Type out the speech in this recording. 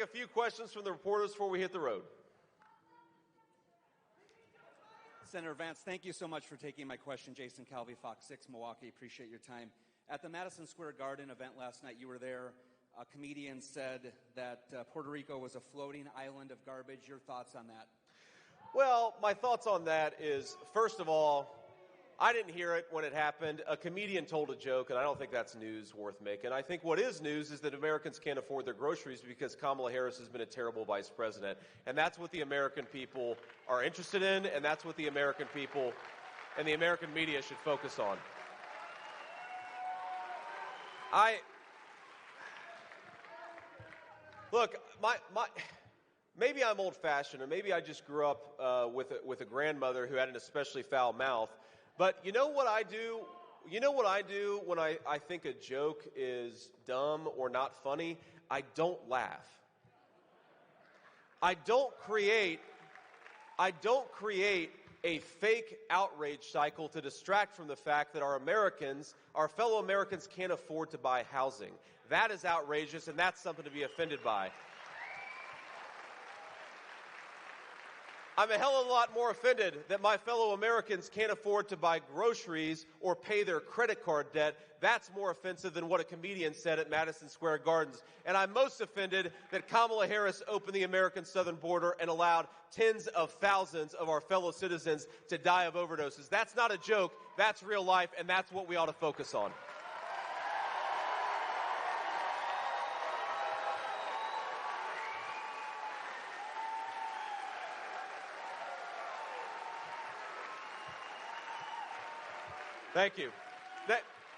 a few questions from the reporters before we hit the road. Senator Vance, thank you so much for taking my question. Jason Calvi, Fox 6, Milwaukee. Appreciate your time. At the Madison Square Garden event last night, you were there. A comedian said that Puerto Rico was a floating island of garbage. Your thoughts on that? Well, my thoughts on that is, first of all, I didn't hear it when it happened. A comedian told a joke, and I don't think that's news worth making. I think what is news is that Americans can't afford their groceries because Kamala Harris has been a terrible vice president. And that's what the American people are interested in, and that's what the American people and the American media should focus on. Look, maybe I'm old-fashioned, or maybe I just grew up with a grandmother who had an especially foul mouth. But you know what I do? You know what I do when I think a joke is dumb or not funny? I don't laugh. I don't create a fake outrage cycle to distract from the fact that our fellow Americans can't afford to buy housing. That is outrageous, and that's something to be offended by. I'm a hell of a lot more offended that my fellow Americans can't afford to buy groceries or pay their credit card debt. That's more offensive than what a comedian said at Madison Square Gardens. And I'm most offended that Kamala Harris opened the American southern border and allowed tens of thousands of our fellow citizens to die of overdoses. That's not a joke. That's real life, and that's what we ought to focus on. Thank you.